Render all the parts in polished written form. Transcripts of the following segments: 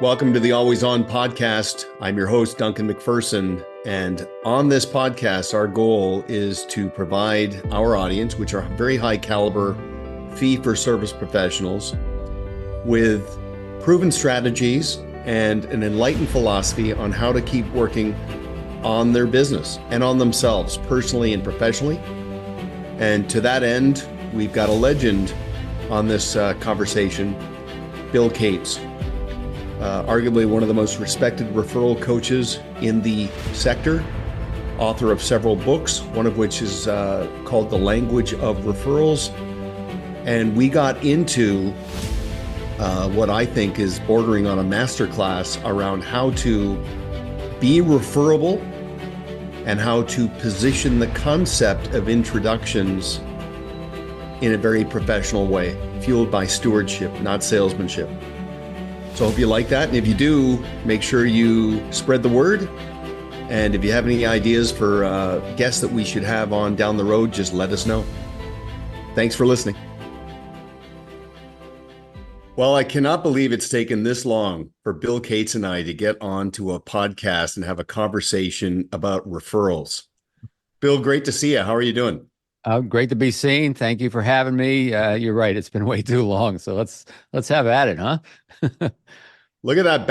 Welcome to the Always On podcast. I'm your host, Duncan MacPherson. And on this podcast, our goal is to provide our audience, which are very high caliber fee-for-service professionals, with proven strategies and an enlightened philosophy on how to keep working on their business and on themselves, personally and professionally. And to that end, we've got a legend on this conversation, Bill Cates. Arguably one of the most respected referral coaches in the sector, author of several books, one of which is called The Language of Referrals. And we got into what I think is bordering on a masterclass around how to be referable and how to position the concept of introductions in a very professional way, fueled by stewardship, not salesmanship. So I hope you like that. And if you do, make sure you spread the word. And if you have any ideas for guests that we should have on down the road, just let us know. Thanks for listening. Well, I cannot believe it's taken this long for Bill Cates and I to get on to a podcast and have a conversation about referrals. Bill, great to see you. How are you doing? Great to be seen. Thank you for having me. You're right. It's been way too long. So let's have at it, huh? Look at that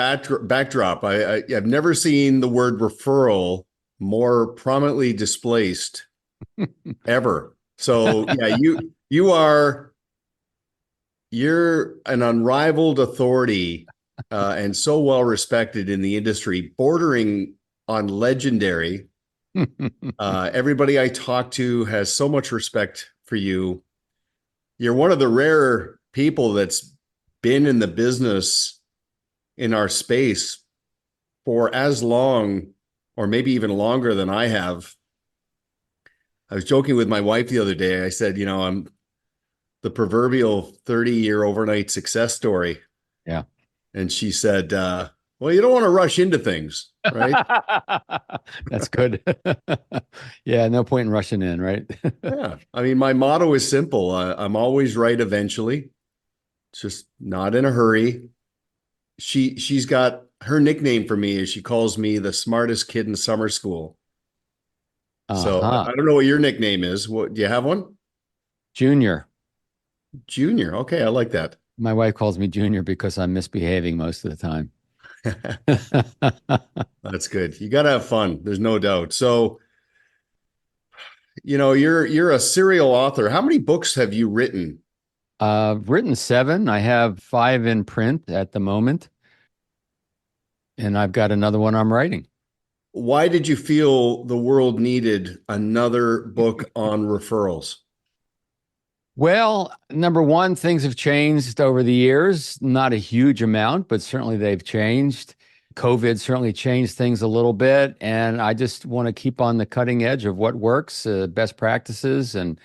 backdrop. I've never seen the word referral more prominently displaced ever. So yeah, you're an unrivaled authority and so well respected in the industry, bordering on legendary. Everybody I talk to has so much respect for you. You're one of the rare people that's been in the business in our space for as long, or maybe even longer than I have. I was joking with my wife the other day. I said, I'm the proverbial 30-year overnight success story. Yeah. And she said, well, you don't want to rush into things, right? That's good. Yeah, no point in rushing in, right? Yeah. I mean, my motto is simple. I'm always right eventually. Just not in a hurry. She's got her nickname for me is she calls me the smartest kid in summer school. So I don't know what your nickname is. What do you have one? Junior. Junior. Okay, I like that. My wife calls me Junior because I'm misbehaving most of the time. That's good. You got to have fun. There's no doubt. So, you're a serial author. How many books have you written? I've written 7. I have 5 in print at the moment. And I've got another one I'm writing. Why did you feel the world needed another book on referrals? Well, number one, things have changed over the years. Not a huge amount, but certainly they've changed. COVID certainly changed things a little bit. And I just want to keep on the cutting edge of what works, best practices. And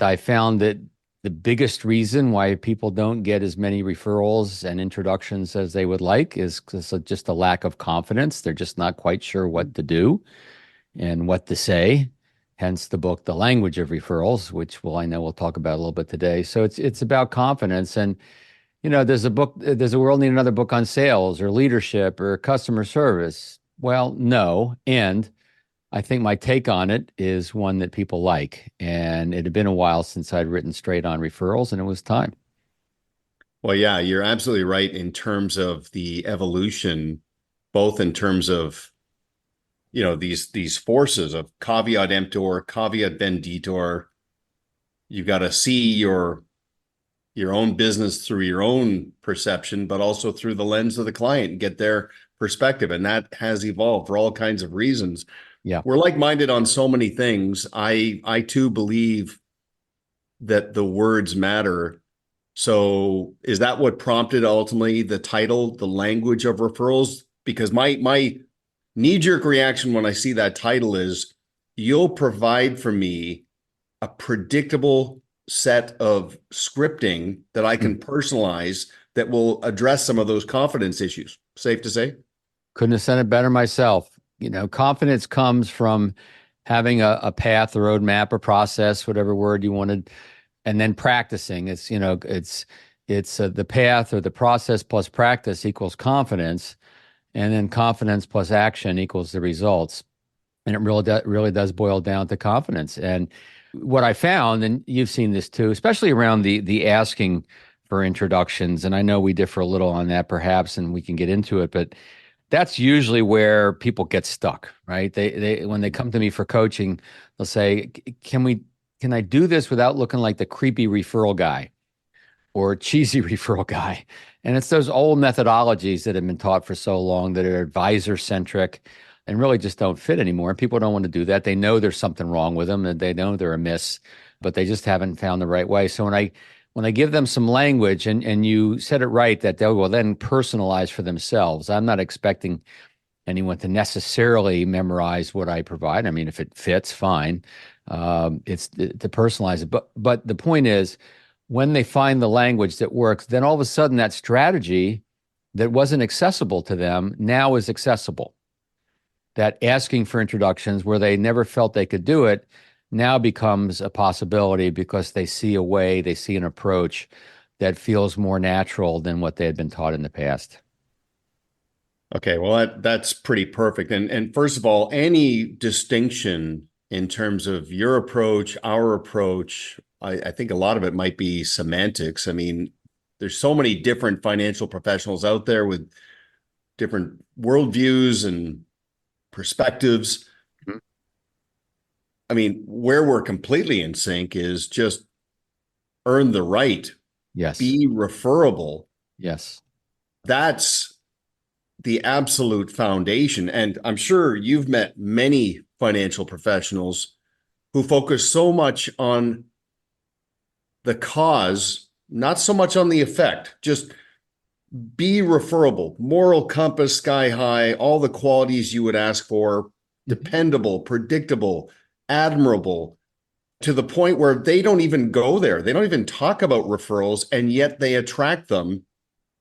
I found that the biggest reason why people don't get as many referrals and introductions as they would like is just a lack of confidence. They're just not quite sure what to do and what to say. Hence the book, The Language of Referrals, which I know we'll talk about a little bit today. So it's about confidence. And, there's a world need another book on sales or leadership or customer service. Well, no. And I think my take on it is one that people like. And it had been a while since I'd written straight on referrals, and it was time. Well, yeah, you're absolutely right in terms of the evolution, both in terms of, these forces of caveat emptor, caveat venditor. You've got to see your own business through your own perception, but also through the lens of the client and get their perspective. And that has evolved for all kinds of reasons. Yeah. We're like-minded on so many things. I too believe that the words matter. So is that what prompted ultimately the title, The Language of Referrals? Because my knee-jerk reaction when I see that title is, you'll provide for me a predictable set of scripting that I can personalize that will address some of those confidence issues. Safe to say? Couldn't have said it better myself. Confidence comes from having a path, a roadmap, a process, whatever word you wanted, and then practicing. It's It's the path or the process plus practice equals confidence, and then confidence plus action equals the results. And it really does boil down to confidence. And what I found, and you've seen this too, especially around the asking for introductions, and I know we differ a little on that perhaps, and we can get into it, but that's usually where people get stuck, right? They when they come to me for coaching, they'll say, can I do this without looking like the creepy referral guy or cheesy referral guy? And it's those old methodologies that have been taught for so long that are advisor centric and really just don't fit anymore. And people don't want to do that. They know there's something wrong with them, and they know they're amiss, but they just haven't found the right way. So when I give them some language, and you said it right, that they will then personalize for themselves. I'm not expecting anyone to necessarily memorize what I provide. I mean, if it fits, fine. It's to personalize it. But the point is, when they find the language that works, then all of a sudden that strategy that wasn't accessible to them now is accessible. That asking for introductions where they never felt they could do it now becomes a possibility because they see a way, they see an approach that feels more natural than what they had been taught in the past. Okay, well, that's pretty perfect. And first of all, any distinction in terms of your approach, our approach, I think a lot of it might be semantics. I mean, there's so many different financial professionals out there with different worldviews and perspectives. Mhm. I mean, where we're completely in sync is just earn the right, Yes. be referable. Yes. That's the absolute foundation. And I'm sure you've met many financial professionals who focus so much on the cause, not so much on the effect. Just be referable, moral compass sky high, all the qualities you would ask for, dependable, predictable, admirable, to the point where they don't even go there. They don't even talk about referrals, and yet they attract them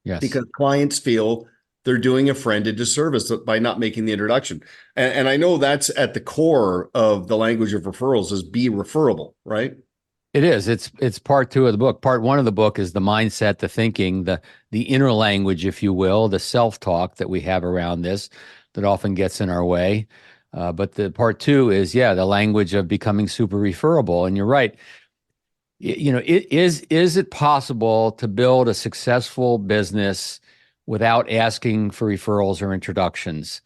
Yes. because clients feel they're doing a friend a disservice by not making the introduction. And I know that's at the core of the language of referrals is be referable, right? It is. It's part two of the book. Part one of the book is the mindset, the thinking, the inner language, if you will, the self-talk that we have around this that often gets in our way. But the part two is, the language of becoming super referable. And you're right. Is it possible to build a successful business without asking for referrals or introductions?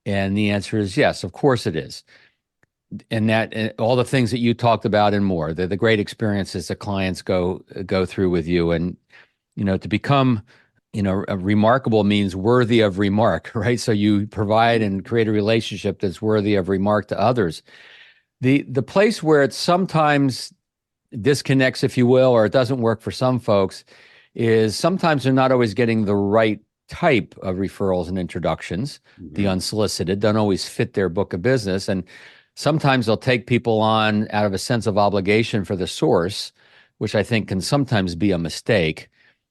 And the answer is yes, of course it is. And all the things that you talked about and more, the great experiences that clients go through with you. And, to become, a remarkable means worthy of remark, right? So you provide and create a relationship that's worthy of remark to others. The place where it sometimes disconnects, if you will, or it doesn't work for some folks is sometimes they're not always getting the right type of referrals and introductions. Mm-hmm. The unsolicited don't always fit their book of business. And sometimes they'll take people on out of a sense of obligation for the source, which I think can sometimes be a mistake.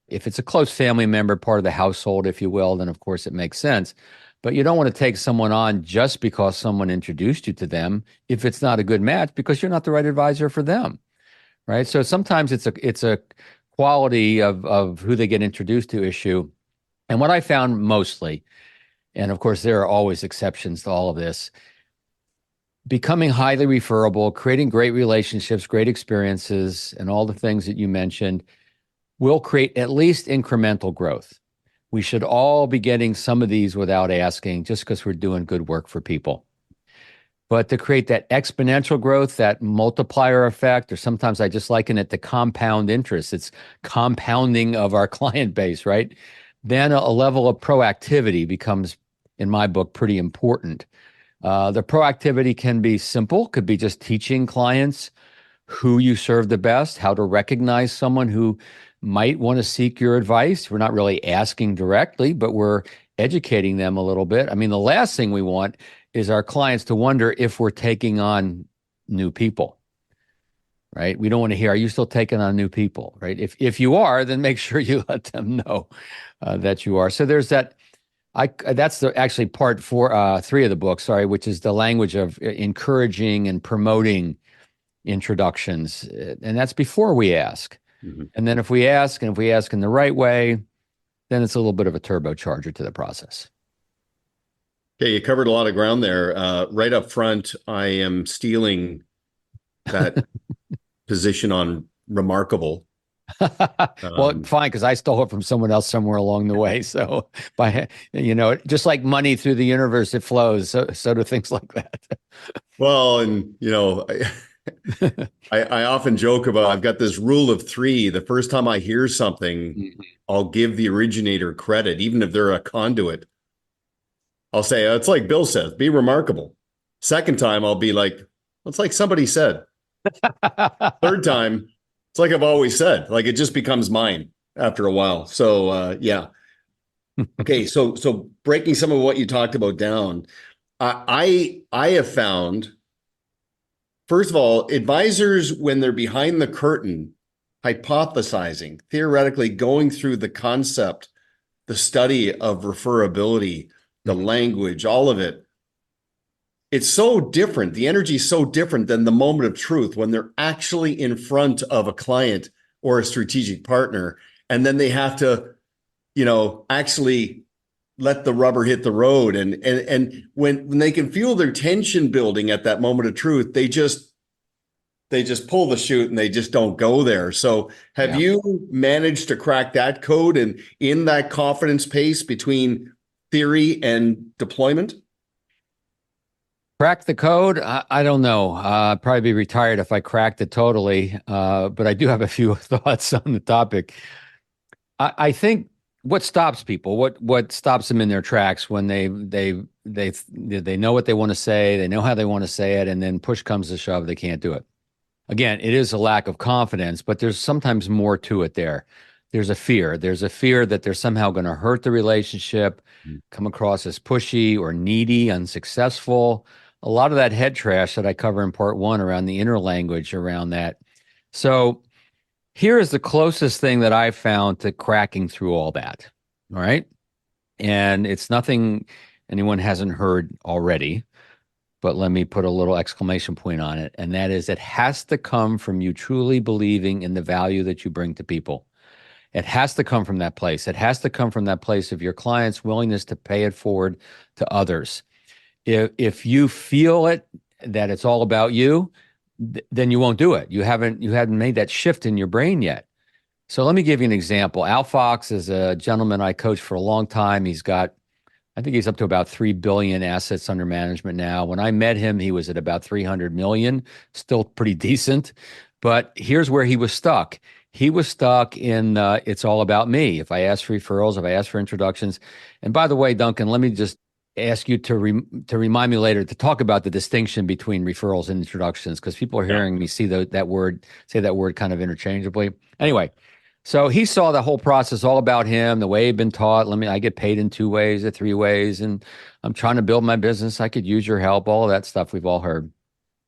If it's a close family member, part of the household, if you will, then of course it makes sense. But you don't want to take someone on just because someone introduced you to them if it's not a good match, because you're not the right advisor for them, right? So sometimes it's a quality of who they get introduced to issue. And what I found mostly, and of course there are always exceptions to all of this, becoming highly referable, creating great relationships, great experiences, and all the things that you mentioned will create at least incremental growth. We should all be getting some of these without asking, just because we're doing good work for people. But to create that exponential growth, that multiplier effect, or sometimes I just liken it to compound interest. It's compounding of our client base, right? Then a level of proactivity becomes, in my book, pretty important. The proactivity can be simple, could be just teaching clients who you serve the best, how to recognize someone who might want to seek your advice. We're not really asking directly, but we're educating them a little bit. I mean, the last thing we want is our clients to wonder if we're taking on new people, right? We don't want to hear, are you still taking on new people, right? If you are, then make sure you let them know that you are. So there's that. That's actually part 3 of the book, sorry, which is the language of encouraging and promoting introductions. And that's before we ask. Mhm. And then if we ask, and if we ask in the right way, then it's a little bit of a turbocharger to the process. Okay, you covered a lot of ground there. Right up front, I am stealing that position on remarkable. Well, Um, fine, because I stole it from someone else somewhere along the way. So just like money through the universe, it flows. So do things like that. well, and I often joke about I've got this rule of three. The first time I hear something, Mhm. I'll give the originator credit, even if they're a conduit. I'll say, it's like Bill says, be remarkable. Second time, I'll be like, it's like somebody said. Third time, it's like I've always said, like it just becomes mine after a while. So yeah. Okay, so breaking some of what you talked about down, I have found, first of all, advisors when they're behind the curtain, hypothesizing, theoretically going through the concept, the study of referability, the Mhm. language, all of it. It's so different. The energy is so different than the moment of truth when they're actually in front of a client or a strategic partner. And then they have to, actually let the rubber hit the road. And when they can feel their tension building at that moment of truth, they just pull the chute and they just don't go there. So have Yeah. you managed to crack that code and in that confidence pace between theory and deployment? Crack the code? I don't know. I'd probably be retired if I cracked it totally. But I do have a few thoughts on the topic. I think what stops people, what stops them in their tracks when they know what they want to say, they know how they want to say it, and then push comes to shove, they can't do it. Again, it is a lack of confidence, but there's sometimes more to it there. There's a fear. There's a fear that they're somehow going to hurt the relationship, come across as pushy or needy, unsuccessful. A lot of that head trash that I cover in part one around the inner language around that. So here is the closest thing that I've found to cracking through all that. All right. And it's nothing anyone hasn't heard already, but let me put a little exclamation point on it. And that is, it has to come from you truly believing in the value that you bring to people. It has to come from that place. It has to come from that place of your client's willingness to pay it forward to others. If you feel it, that it's all about you, then you won't do it. You haven't made that shift in your brain yet. So let me give you an example. Al Fox is a gentleman I coached for a long time. I think he's up to about 3 billion assets under management now. When I met him, he was at about 300 million, still pretty decent. But here's where he was stuck. He was stuck in it's all about me. If I ask for referrals, if I ask for introductions. And by the way, Duncan, let me just ask you to remind me later to talk about the distinction between referrals and introductions, because people are Yeah. hearing me say that word kind of interchangeably. Anyway, so he saw the whole process all about him, the way he'd been taught. I get paid in 2 ways or 3 ways, and I'm trying to build my business. I could use your help, all of that stuff we've all heard.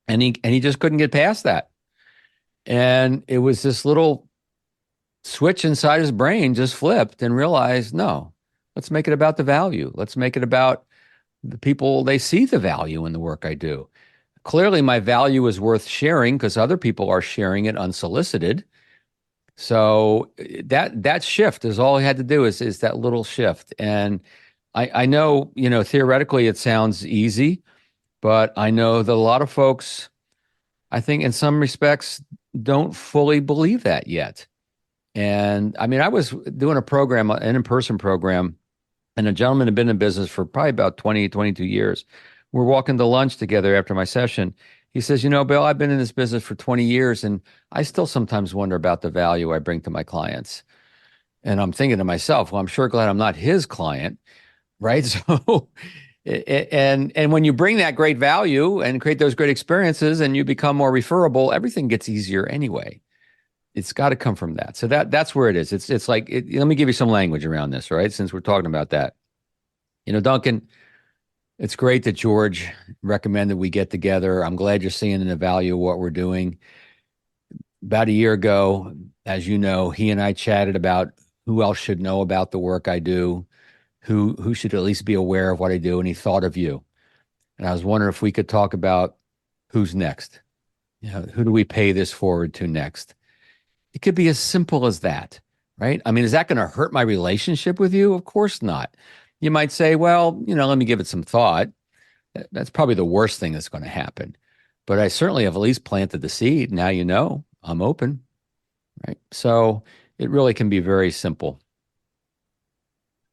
And he just couldn't get past that. And it was this little switch inside his brain just flipped and realized, no, let's make it about the value. Let's make it about the people. They see the value in the work I do. Clearly, my value is worth sharing because other people are sharing it unsolicited. So that shift is all he had to do is that little shift. And I know, theoretically it sounds easy, but I know that a lot of folks, I think in some respects, don't fully believe that yet. And I mean, I was doing a program, an in-person program, and a gentleman had been in business for probably about 20, 22 years. We're walking to lunch together after my session. He says, Bill, I've been in this business for 20 years, and I still sometimes wonder about the value I bring to my clients. And I'm thinking to myself, well, I'm sure glad I'm not his client, right? So, and when you bring that great value and create those great experiences and you become more referable, everything gets easier anyway. It's got to come from that. So that's where it is. It's like, let me give you some language around this, right? Since we're talking about that. Duncan, it's great that George recommended we get together. I'm glad you're seeing the value of what we're doing. About a year ago, as you know, he and I chatted about who else should know about the work I do, who should at least be aware of what I do, and he thought of you. And I was wondering if we could talk about who's next. Who do we pay this forward to next? It could be as simple as that, right? I mean, is that going to hurt my relationship with you? Of course not. You might say, well, let me give it some thought. That's probably the worst thing that's going to happen. But I certainly have at least planted the seed. Now I'm open, right? So it really can be very simple.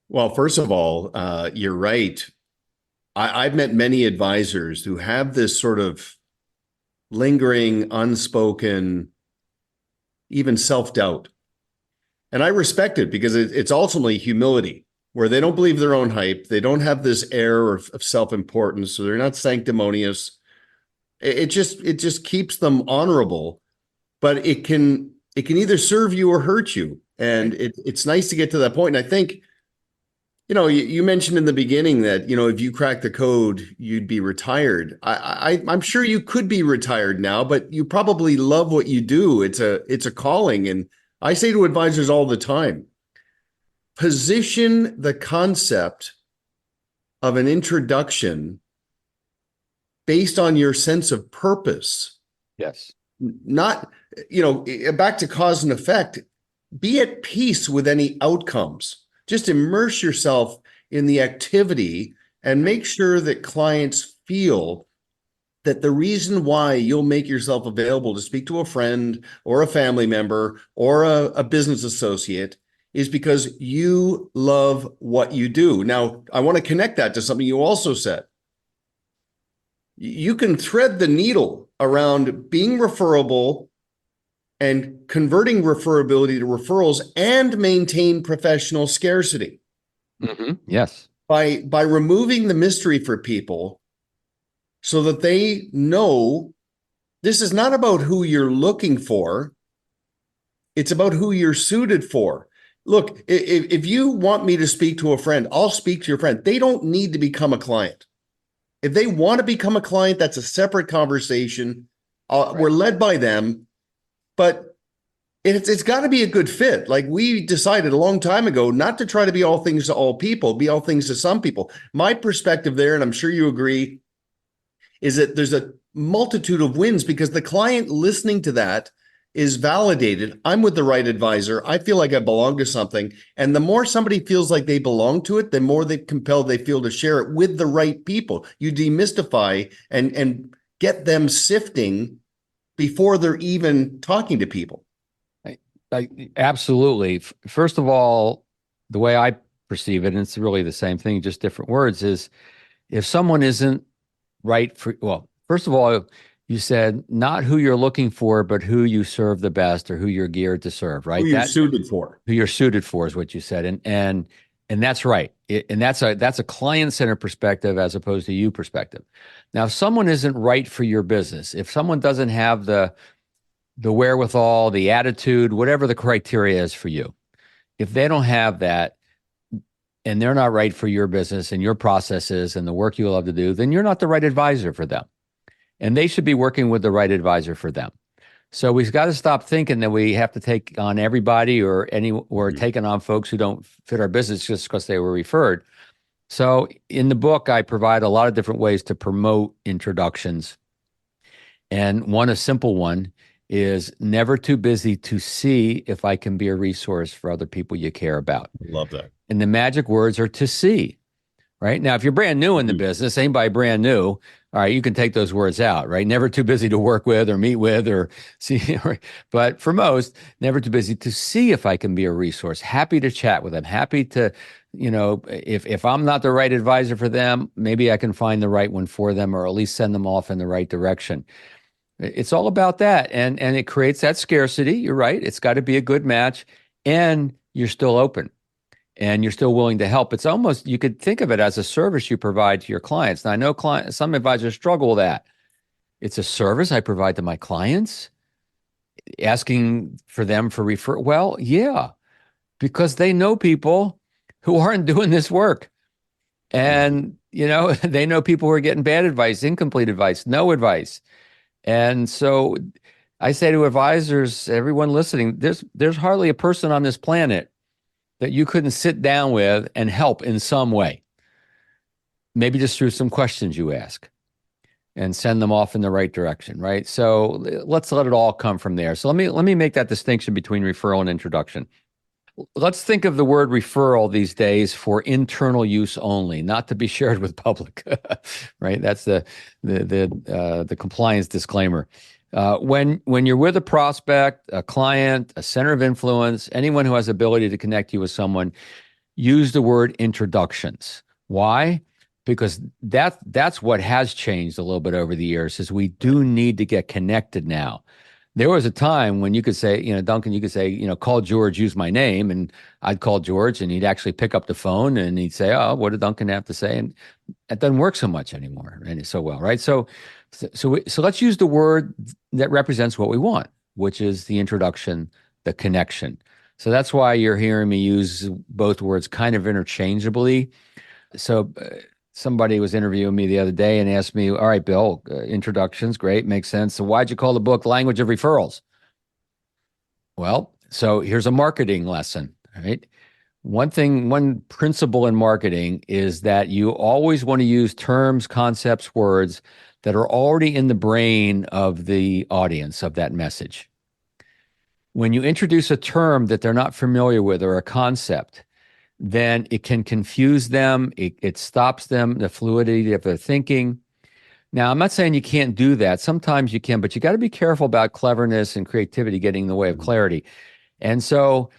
Well, first of all, you're right. I've met many advisors who have this sort of lingering, unspoken, even self-doubt. And I respect it because it's ultimately humility, where they don't believe their own hype. They don't have this air of self-importance, so they're not sanctimonious. It just keeps them honorable, but it can either serve you or hurt you. And it's nice to get to that point. And I think, you mentioned in the beginning that, if you crack the code, you'd be retired. I'm sure you could be retired now, but you probably love what you do. It's a calling. And I say to advisors all the time, position the concept of an introduction based on your sense of purpose. Yes. Not, back to cause and effect, be at peace with any outcomes. Just immerse yourself in the activity and make sure that clients feel that the reason why you'll make yourself available to speak to a friend or a family member or a business associate is because you love what you do. Now, I want to connect that to something you also said. You can thread the needle around being referable and converting referability to referrals and maintain professional scarcity. Mm-hmm. Yes. By removing the mystery for people so that they know this is not about who you're looking for. It's about who you're suited for. Look, if you want me to speak to a friend, I'll speak to your friend. They don't need to become a client. If they want to become a client, that's a separate conversation. Right. We're led by them, but it's got to be a good fit. Like we decided a long time ago not to try to be all things to all people, be all things to some people. My perspective there, and I'm sure you agree, is that there's a multitude of wins because the client listening to that is validated. I'm with the right advisor. I feel like I belong to something. And the more somebody feels like they belong to it, the more compelled they feel to share it with the right people. You demystify and get them sifting before they're even talking to people. Absolutely. First of all, the way I perceive it, and it's really the same thing, just different words, is if someone isn't right for, well, first of all, you said not who you're looking for, but who you serve the best or who you're geared to serve, right? Who you're suited for. Who you're suited for is what you said. And that's right. And that's a client-centered perspective as opposed to you perspective. Now, if someone isn't right for your business, if someone doesn't have the wherewithal, the attitude, whatever the criteria is for you, if they don't have that and they're not right for your business and your processes and the work you love to do, then you're not the right advisor for them. And they should be working with the right advisor for them. So we've got to stop thinking that we have to take on everybody or taking on folks who don't fit our business just because they were referred. So in the book, I provide a lot of different ways to promote introductions. And a simple one is never too busy to see if I can be a resource for other people you care about. Love that. And the magic words are to see, right? Now, if you're brand new in the business, anybody brand new, all right, you can take those words out, right? Never too busy to work with or meet with or see. But for most, never too busy to see if I can be a resource. Happy to chat with them. Happy to, if I'm not the right advisor for them, maybe I can find the right one for them or at least send them off in the right direction. It's all about that. And it creates that scarcity. You're right. It's got to be a good match and you're still open and you're still willing to help. It's almost, you could think of it as a service you provide to your clients. Now, I know some advisors struggle with that. It's a service I provide to my clients, asking for them for refer. Well, yeah, because they know people who aren't doing this work. And, they know people who are getting bad advice, incomplete advice, no advice. And so I say to advisors, everyone listening, there's hardly a person on this planet that you couldn't sit down with and help in some way. Maybe just through some questions you ask. and send them off in the right direction, right? So let's let it all come from there. So let me make that distinction between referral and introduction. Let's think of the word referral these days for internal use only, not to be shared with public, right? That's the compliance disclaimer. When you're with a prospect, a client, a center of influence, anyone who has ability to connect you with someone, use the word introductions. Why? Because that's what has changed a little bit over the years, is we do need to get connected now. There was a time when you could say, Duncan, you could say, call George, use my name. And I'd call George and he'd actually pick up the phone and he'd say, oh, what did Duncan have to say? And it doesn't work so much anymore and so well, right? So let's use the word that represents what we want, which is the introduction, the connection. So that's why you're hearing me use both words kind of interchangeably. So somebody was interviewing me the other day and asked me, all right, Bill, introductions, great, makes sense. So why'd you call the book Language of Referrals? Well, so here's a marketing lesson, right? One principle in marketing is that you always want to use terms, concepts, words that are already in the brain of the audience of that message. When you introduce a term that they're not familiar with or a concept, then it can confuse them. It stops them, the fluidity of their thinking. Now, I'm not saying you can't do that. Sometimes you can, but you got to be careful about cleverness and creativity getting in the way of clarity. And so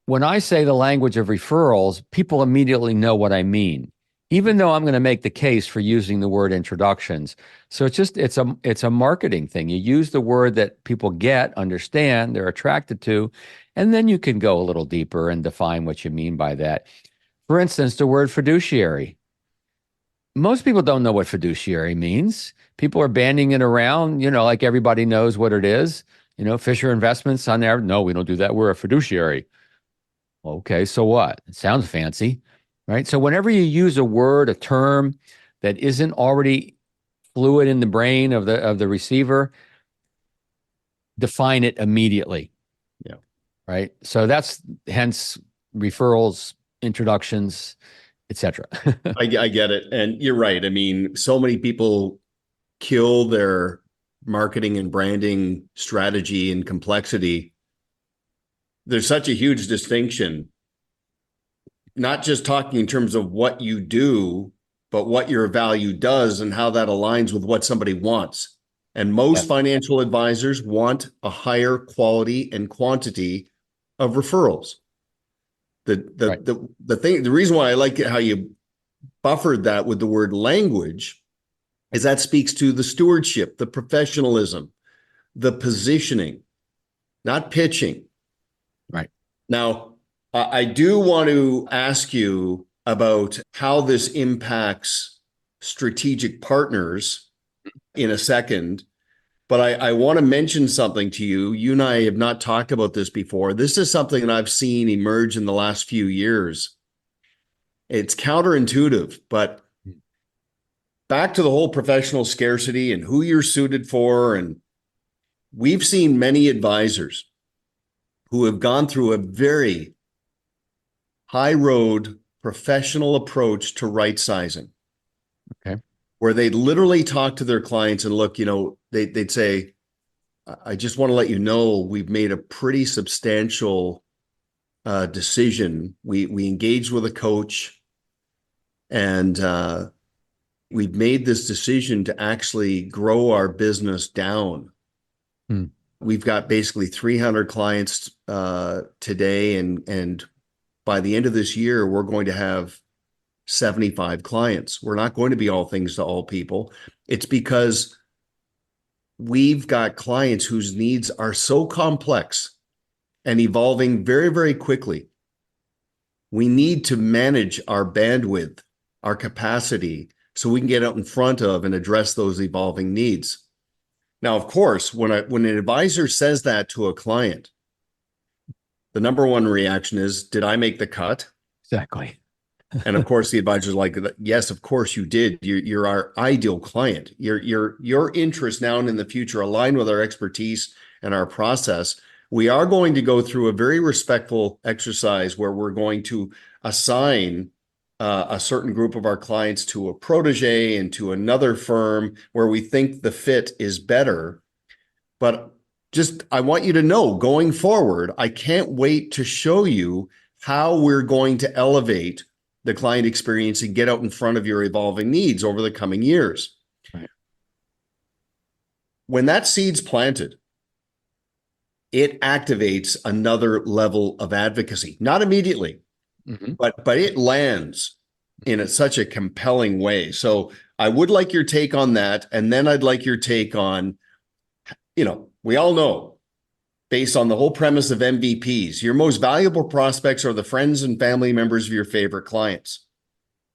when I say the language of referrals, people immediately know what I mean, even though I'm going to make the case for using the word introductions. So it's a marketing thing. You use the word that people get, understand, they're attracted to, and then you can go a little deeper and define what you mean by that. For instance, the word fiduciary. Most people don't know what fiduciary means. People are banding it around, like everybody knows what it is. Fisher Investments on there. No, we don't do that. We're a fiduciary. Okay, so what? It sounds fancy, right? So whenever you use a word, a term that isn't already fluid in the brain of the receiver, define it immediately. Yeah. Right. So that's hence referrals, introductions, etc. I get it. And you're right. I mean, so many people kill their marketing and branding strategy and complexity. There's such a huge distinction, not just talking in terms of what you do, but what your value does and how that aligns with what somebody wants. And most financial advisors want a higher quality and quantity of referrals. The reason why I like it, how you buffered that with the word language, is that speaks to the stewardship, the professionalism, the positioning, not pitching. Right. Now, I do want to ask you about how this impacts strategic partners in a second. But I want to mention something to you. You and I have not talked about this before. This is something that I've seen emerge in the last few years. It's counterintuitive, but back to the whole professional scarcity and who you're suited for. And we've seen many advisors who have gone through a very high road professional approach to right sizing. Okay. Where they literally talk to their clients and look, they'd say, I just want to let you know, we've made a pretty substantial decision. We engaged with a coach and we've made this decision to actually grow our business down. We've got basically 300 clients today. And by the end of this year, we're going to have 75 clients. We're not going to be all things to all people. It's because we've got clients whose needs are so complex and evolving very, very quickly. We need to manage our bandwidth, our capacity, so we can get out in front of and address those evolving needs. Now, of course, when an advisor says that to a client, the number one reaction is, did I make the cut? Exactly. And of course, the advisor's like, yes, of course you did. You're our ideal client. Your interests now and in the future align with our expertise and our process. We are going to go through a very respectful exercise where we're going to assign a certain group of our clients to a protege and to another firm where we think the fit is better. But just, I want you to know going forward, I can't wait to show you how we're going to elevate the client experience and get out in front of your evolving needs over the coming years. Right. When that seed's planted, it activates another level of advocacy, not immediately, but it lands in such a compelling way. So I would like your take on that. And then I'd like your take on, we all know, based on the whole premise of MVPs, your most valuable prospects are the friends and family members of your favorite clients.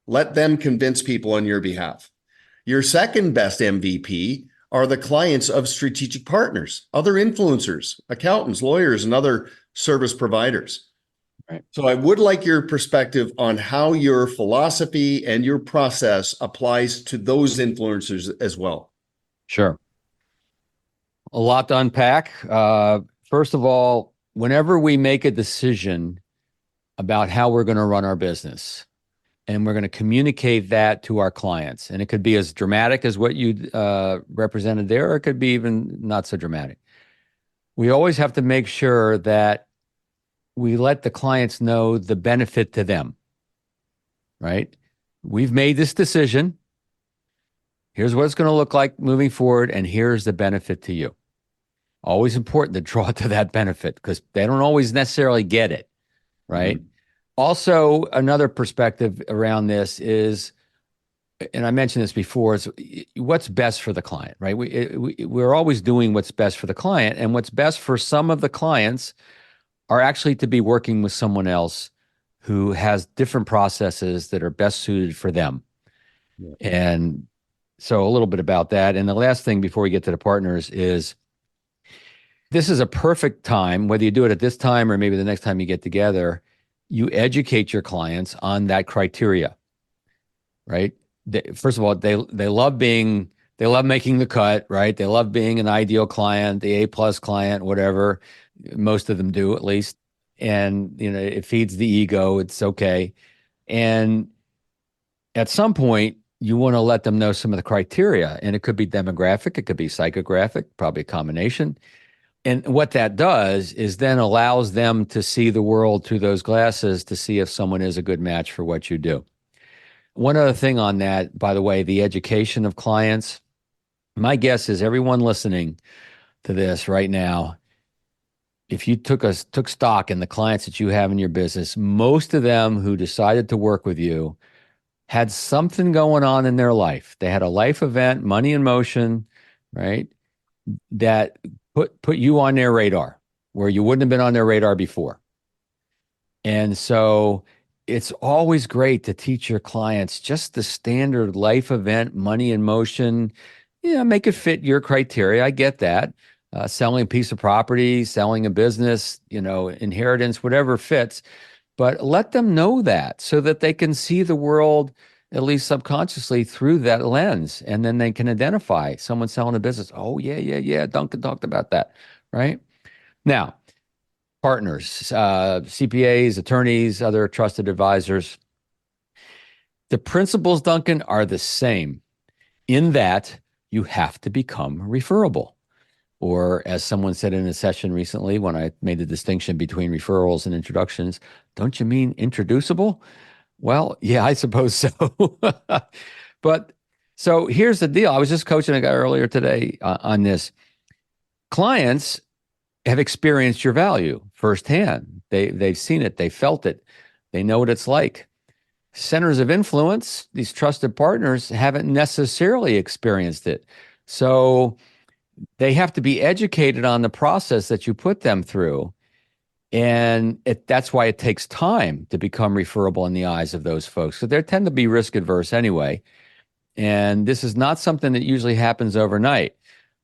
Let them convince people on your behalf. Your second best MVP are the clients of strategic partners, other influencers, accountants, lawyers, and other service providers. Right. So I would like your perspective on how your philosophy and your process applies to those influencers as well. Sure. A lot to unpack. First of all, whenever we make a decision about how we're going to run our business, and we're going to communicate that to our clients, and it could be as dramatic as what you represented there, or it could be even not so dramatic. We always have to make sure that we let the clients know the benefit to them, right? We've made this decision. Here's what it's going to look like moving forward, and here's the benefit to you. Always important to draw to that benefit because they don't always necessarily get it, right? Mm-hmm. Also, another perspective around this is, and I mentioned this before, is what's best for the client, right? We're always doing what's best for the client, and what's best for some of the clients are actually to be working with someone else who has different processes that are best suited for them. Yeah. And so a little bit about that. And the last thing before we get to the partners is, this is a perfect time, whether you do it at this time or maybe the next time you get together, you educate your clients on that criteria, right? First of all, they love making the cut, right? They love being an ideal client, the A+ client, whatever. Most of them do, at least. And, it feeds the ego. It's okay. And at some point, you want to let them know some of the criteria, and it could be demographic, it could be psychographic, probably a combination. And what that does is then allows them to see the world through those glasses to see if someone is a good match for what you do. One other thing on that, by the way, the education of clients. My guess is everyone listening to this right now, if you took stock in the clients that you have in your business, most of them who decided to work with you had something going on in their life. They had a life event, money in motion, right? That put you on their radar where you wouldn't have been on their radar before. And so it's always great to teach your clients just the standard life event, money in motion, make it fit your criteria. I get that. Selling a piece of property, selling a business, inheritance, whatever fits. But let them know that so that they can see the world, at least subconsciously, through that lens. And then they can identify someone selling a business. Oh, yeah. Duncan talked about that, right? Now, partners, CPAs, attorneys, other trusted advisors. The principles, Duncan, are the same in that you have to become referable. Or as someone said in a session recently, when I made the distinction between referrals and introductions, don't you mean introducible? Well, yeah, I suppose so. But so here's the deal. I was just coaching a guy earlier today on this. Clients have experienced your value firsthand. They've seen it. They felt it. They know what it's like. Centers of influence, these trusted partners, haven't necessarily experienced it. So they have to be educated on the process that you put them through. And that's why it takes time to become referable in the eyes of those folks. So they tend to be risk adverse anyway. And this is not something that usually happens overnight.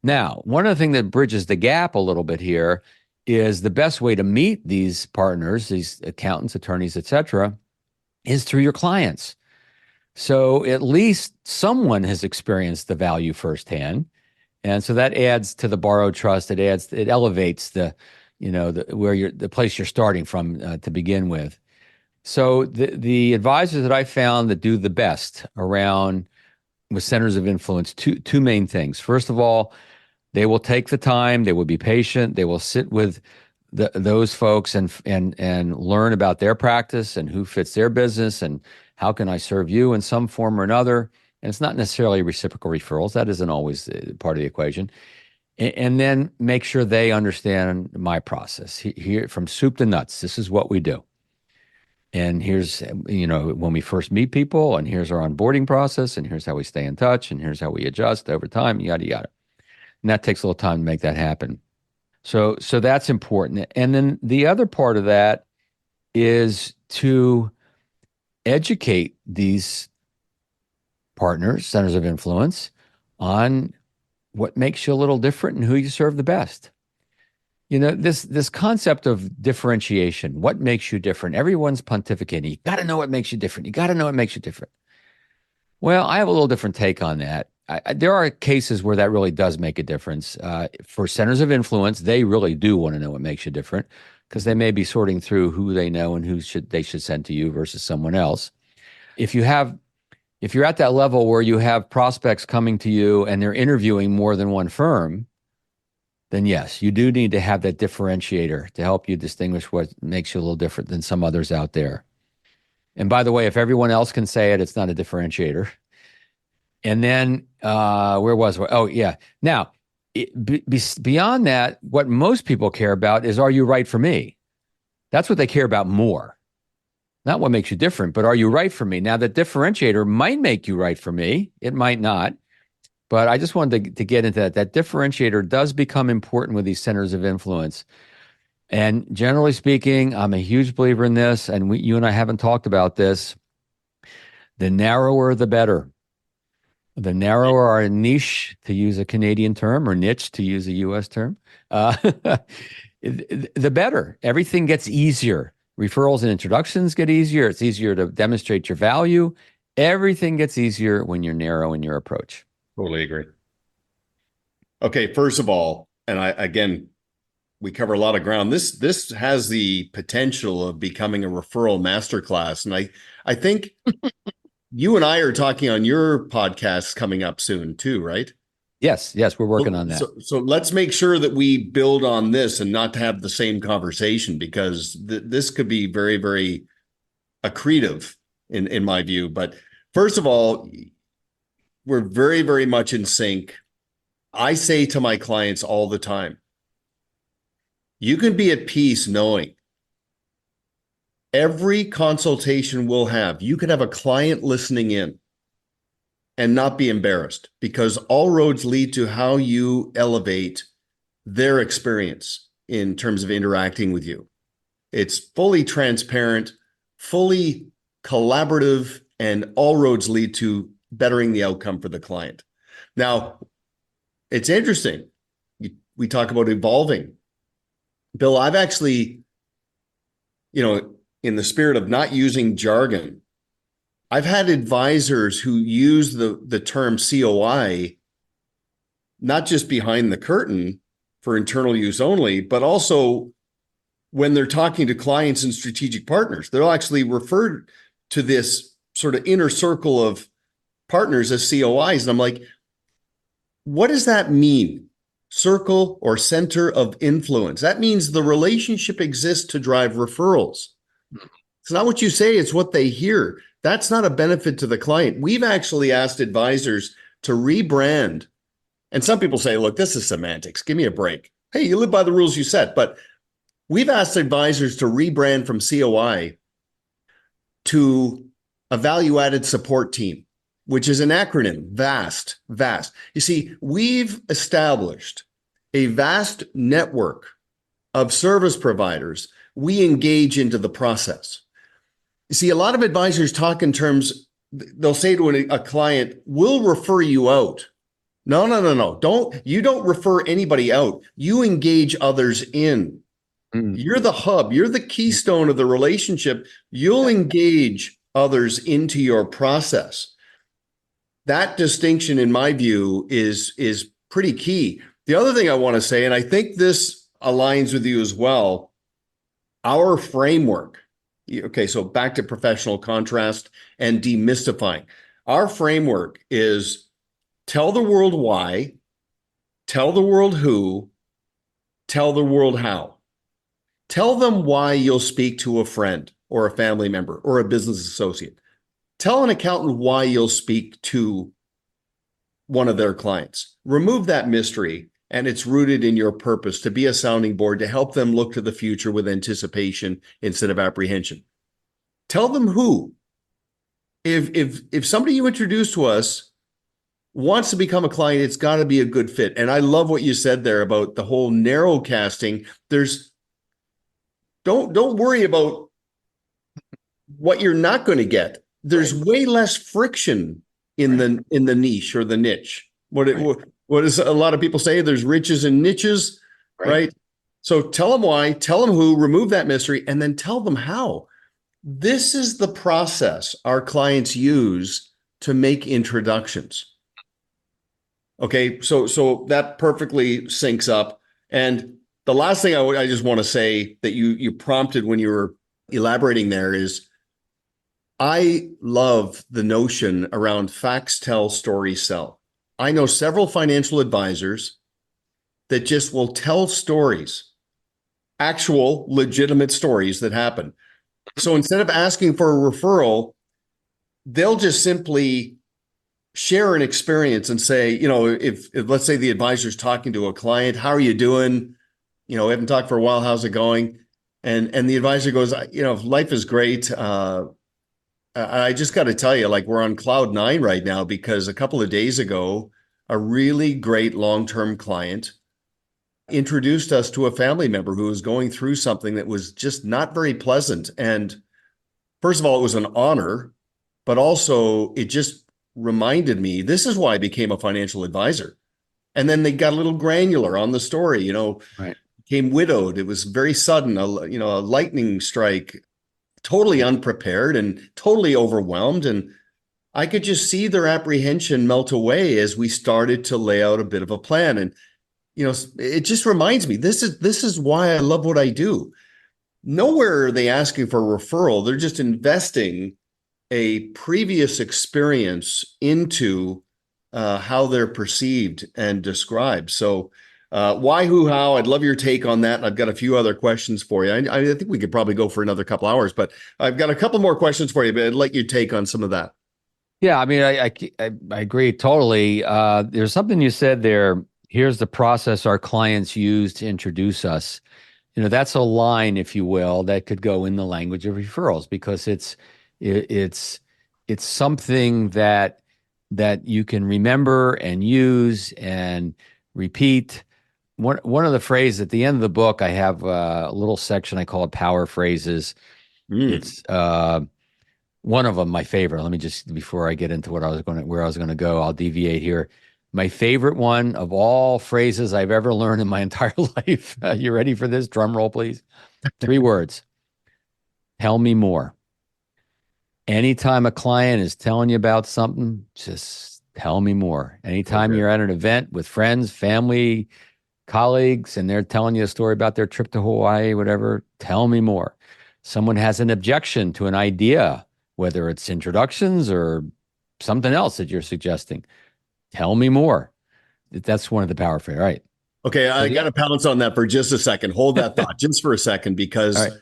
Now, one of the things that bridges the gap a little bit here is the best way to meet these partners, these accountants, attorneys, et cetera, is through your clients. So at least someone has experienced the value firsthand. And so that adds to the borrowed trust. It elevates the place you're starting from to begin with. So the advisors that I found that do the best around with centers of influence, two main things. First of all, they will take the time, they will be patient, they will sit with those folks and learn about their practice and who fits their business and how can I serve you in some form or another. And it's not necessarily reciprocal referrals. That isn't always part of the equation. And then make sure they understand my process here from soup to nuts. This is what we do. And here's, when we first meet people, and here's our onboarding process, and here's how we stay in touch, and here's how we adjust over time, yada, yada. And that takes a little time to make that happen. So that's important. And then the other part of that is to educate these partners, centers of influence, on what makes you a little different and who you serve the best. This concept of differentiation, what makes you different? Everyone's pontificating. You got to know what makes you different. You got to know what makes you different. Well, I have a little different take on that. There are cases where that really does make a difference. For centers of influence, they really do want to know what makes you different because they may be sorting through who they know and they should send to you versus someone else. If you're at that level where you have prospects coming to you and they're interviewing more than one firm, then yes, you do need to have that differentiator to help you distinguish what makes you a little different than some others out there. And by the way, if everyone else can say it, it's not a differentiator. And then where was I? Oh, yeah. Now, beyond that, what most people care about is, are you right for me? That's what they care about more. Not what makes you different, but are you right for me? Now, the differentiator might make you right for me. It might not. But I just wanted to get into that. That differentiator does become important with these centers of influence. And generally speaking, I'm a huge believer in this, and you and I haven't talked about this. The narrower, the better. The narrower our niche, to use a Canadian term, or niche, to use a U.S. term, the better. Everything gets easier. Referrals and introductions get easier. It's easier to demonstrate your value. Everything gets easier when you're narrow in your approach. Totally agree. Okay, first of all, and we cover a lot of ground. This has the potential of becoming a referral masterclass, and I think you and I are talking on your podcast coming up soon too, right? Yes, we're working on that. So let's make sure that we build on this and not have the same conversation, because this could be very, very accretive in my view. But first of all, we're very, very much in sync. I say to my clients all the time, you can be at peace knowing every consultation we'll have, you could have a client listening in and not be embarrassed, because all roads lead to how you elevate their experience in terms of interacting with you. It's fully transparent, fully collaborative, and all roads lead to bettering the outcome for the client. Now, it's interesting. We talk about evolving. Bill, I've actually, in the spirit of not using jargon, I've had advisors who use the term COI, not just behind the curtain for internal use only, but also when they're talking to clients and strategic partners. They'll actually refer to this sort of inner circle of partners as COIs. And I'm like, what does that mean? Circle or center of influence. That means the relationship exists to drive referrals. It's not what you say, it's what they hear. That's not a benefit to the client. We've actually asked advisors to rebrand. And some people say, look, this is semantics. Give me a break. Hey, you live by the rules you set. But we've asked advisors to rebrand from COI to a value-added support team, which is an acronym, VAST. You see, we've established a vast network of service providers we engage into the process. You see, a lot of advisors talk in terms, they'll say to a client, we'll refer you out. No. You don't refer anybody out. You engage others in. You're the hub. You're the keystone of the relationship. You'll engage others into your process. That distinction, in my view, is pretty key. The other thing I want to say, and I think this aligns with you as well, our framework Okay, so back to professional contrast and demystifying. Our framework is tell the world why, tell the world who, tell the world how. Tell them why you'll speak to a friend or a family member or a business associate. Tell an accountant why you'll speak to one of their clients. Remove that mystery, and it's rooted in your purpose to be a sounding board to help them look to the future with anticipation instead of apprehension. Tell them who. If somebody you introduce to us wants to become a client, it's got to be a good fit. And I love what you said there about the whole narrow casting. Don't worry about what you're not going to get. There's way less friction in the niche or the niche. What does a lot of people say? There's riches and niches, right? So tell them why, tell them who, remove that mystery, and then tell them how. This is the process our clients use to make introductions. Okay, so that perfectly syncs up. And the last thing I just want to say that you prompted when you were elaborating there is, I love the notion around facts tell, stories sell. I know several financial advisors that just will tell stories, actual legitimate stories that happen. So instead of asking for a referral, they'll just simply share an experience and say, if let's say the advisor's talking to a client, how are you doing? We haven't talked for a while. How's it going? And the advisor goes, life is great. I just got to tell you, like, we're on cloud nine right now because a couple of days ago, a really great long-term client introduced us to a family member who was going through something that was just not very pleasant. And first of all, it was an honor, but also it just reminded me, this is why I became a financial advisor. And then they got a little granular on the story, Right. became widowed. It was very sudden, a lightning strike, totally unprepared and totally overwhelmed. And I could just see their apprehension melt away as we started to lay out a bit of a plan. And, it just reminds me, this is why I love what I do. Nowhere are they asking for a referral. They're just investing a previous experience into how they're perceived and described. So why, who, how, I'd love your take on that. And I've got a few other questions for you. I think we could probably go for another couple hours, but I've got a couple more questions for you, but I'd like your take on some of that. Yeah, I mean, I agree totally. There's something you said there. Here's the process our clients use to introduce us. That's a line, if you will, that could go in the language of referrals because it's something that you can remember and use and repeat. One of the phrases at the end of the book, I have a little section I call it power phrases. It's one of them, my favorite. Let me just, before I get into where I was going to go, I'll deviate here. My favorite one of all phrases I've ever learned in my entire life. You ready for this? Drum roll, please. 3 words. Tell me more. Anytime a client is telling you about something, just tell me more. Anytime you're at an event with friends, family, colleagues, and they're telling you a story about their trip to Hawaii, whatever, tell me more. Someone has an objection to an idea, whether it's introductions or something else that you're suggesting. Tell me more. That's one of the power phrases. Right. Okay, I got to pounce on that for just a second. Hold that thought just for a second, because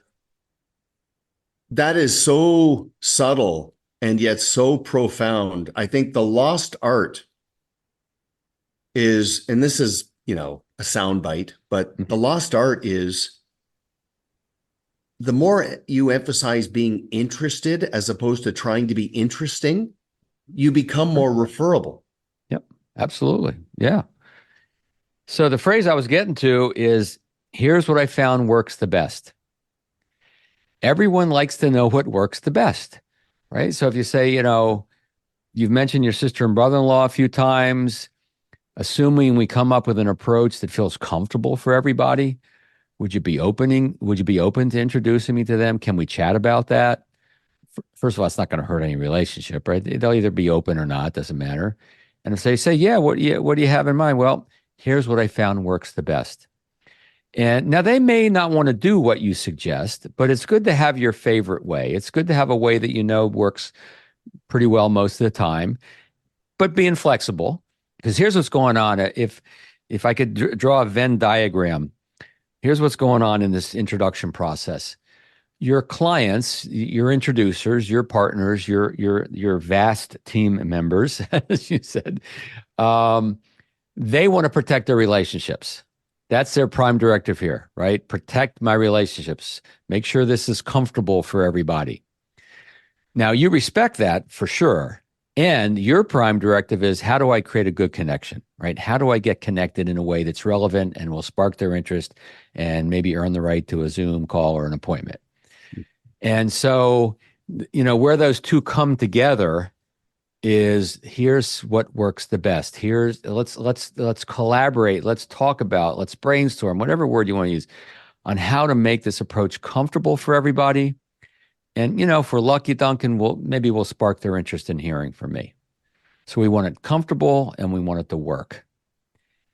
that is so subtle and yet so profound. I think the lost art is, and this is, a soundbite, but the lost art is the more you emphasize being interested as opposed to trying to be interesting, you become more referable. Yep, absolutely. Yeah. So the phrase I was getting to is, here's what I found works the best. Everyone likes to know what works the best, right? So if you say, you've mentioned your sister and brother-in-law a few times, assuming we come up with an approach that feels comfortable for everybody, would you be open to introducing me to them? Can we chat about that? First of all, it's not going to hurt any relationship, right? They'll either be open or not, doesn't matter. And if they say, yeah, what do you have in mind? Well, here's what I found works the best. And now they may not want to do what you suggest, but it's good to have your favorite way. It's good to have a way that you know works pretty well most of the time, but being flexible. Because here's what's going on. If I could draw a Venn diagram, here's what's going on in this introduction process. Your clients, your introducers, your partners, your vast team members, as you said, they want to protect their relationships. That's their prime directive here, right? Protect my relationships. Make sure this is comfortable for everybody. Now, you respect that for sure. And your prime directive is, how do I create a good connection, right? How do I get connected in a way that's relevant and will spark their interest and maybe earn the right to a Zoom call or an appointment? And so, where those two come together is, here's what works the best. Let's collaborate. Let's talk about, let's brainstorm, whatever word you want to use, on how to make this approach comfortable for everybody. And, if we're lucky, Duncan, we'll spark their interest in hearing from me. So we want it comfortable and we want it to work.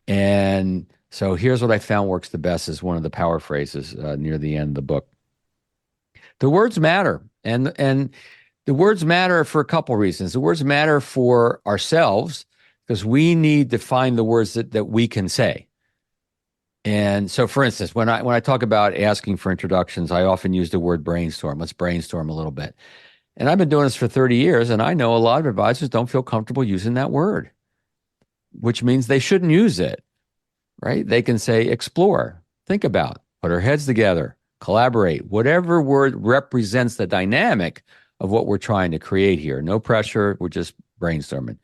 And so here's what I found works the best, is one of the power phrases near the end of the book. The words matter. And the words matter for a couple reasons. The words matter for ourselves because we need to find the words that we can say. And so, for instance, when I talk about asking for introductions, I often use the word brainstorm. Let's brainstorm a little bit. And I've been doing this for 30 years, and I know a lot of advisors don't feel comfortable using that word, which means they shouldn't use it, right? They can say explore, think about, put our heads together, collaborate, whatever word represents the dynamic of what we're trying to create here. No pressure, we're just brainstorming.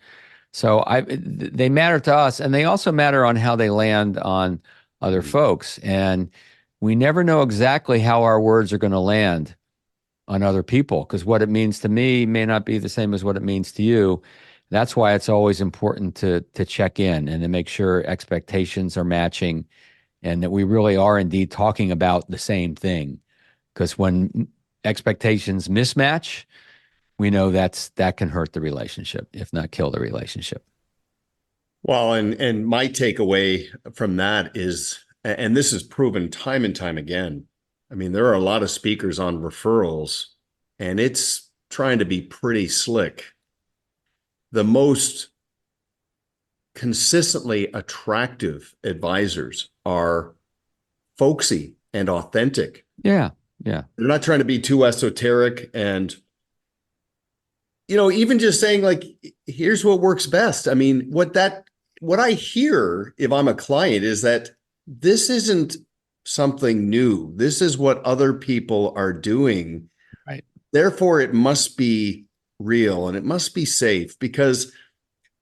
So they matter to us, and they also matter on how they land on other folks. And we never know exactly how our words are going to land on other people, because what it means to me may not be the same as what it means to you. That's why it's always important to check in and to make sure expectations are matching and that we really are indeed talking about the same thing. Because when expectations mismatch, we know that can hurt the relationship, if not kill the relationship. Well, and my takeaway from that is, and this is proven time and time again, I mean, there are a lot of speakers on referrals, and it's trying to be pretty slick. The most consistently attractive advisors are folksy and authentic. Yeah, yeah. They're not trying to be too esoteric and, even just saying like, here's what works best. I mean, what I hear if I'm a client is that this isn't something new. This is what other people are doing. Right. Therefore, it must be real and it must be safe, because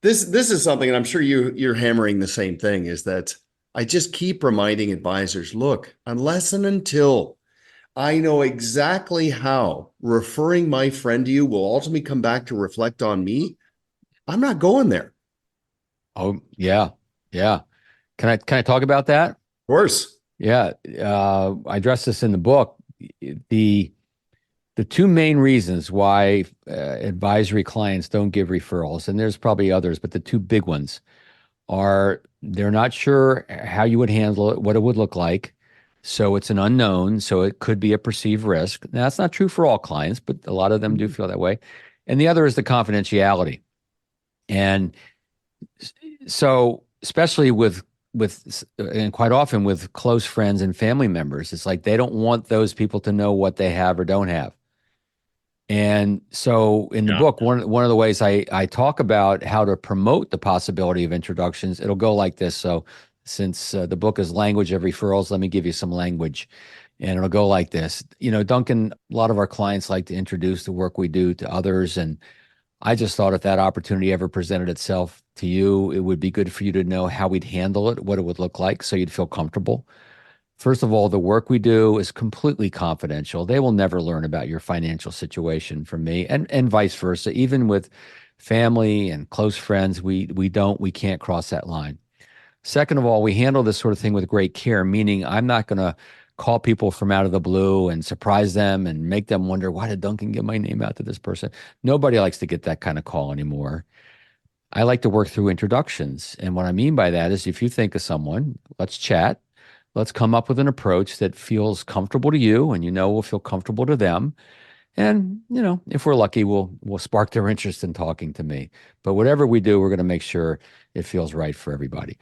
this is something, and I'm sure you're hammering the same thing, is that I just keep reminding advisors, look, unless and until I know exactly how referring my friend to you will ultimately come back to reflect on me, I'm not going there. Oh, yeah. Yeah. Can I talk about that? Of course. Yeah. I address this in the book. The two main reasons why advisory clients don't give referrals, and there's probably others, but the two big ones are they're not sure how you would handle it, what it would look like. So it's an unknown. So it could be a perceived risk. Now, that's not true for all clients, but a lot of them do feel that way. And the other is the confidentiality. And so, especially with and quite often with close friends and family members, it's like they don't want those people to know what they have or don't have. And so in the book, one of the ways I talk about how to promote the possibility of introductions, it'll go like this. So since the book is Language of Referrals, let me give you some language. And it'll go like this. Duncan, a lot of our clients like to introduce the work we do to others. And I just thought if that opportunity ever presented itself to you, it would be good for you to know how we'd handle it, what it would look like, so you'd feel comfortable. First of all, the work we do is completely confidential. They will never learn about your financial situation from me, and vice versa. Even with family and close friends, we can't cross that line. Second of all, we handle this sort of thing with great care, meaning I'm not going to call people from out of the blue and surprise them and make them wonder, why did Duncan get my name out to this person? Nobody likes to get that kind of call anymore. I like to work through introductions. And what I mean by that is if you think of someone, let's chat. Let's come up with an approach that feels comfortable to you and will feel comfortable to them. And, if we're lucky, we'll spark their interest in talking to me. But whatever we do, we're going to make sure it feels right for everybody.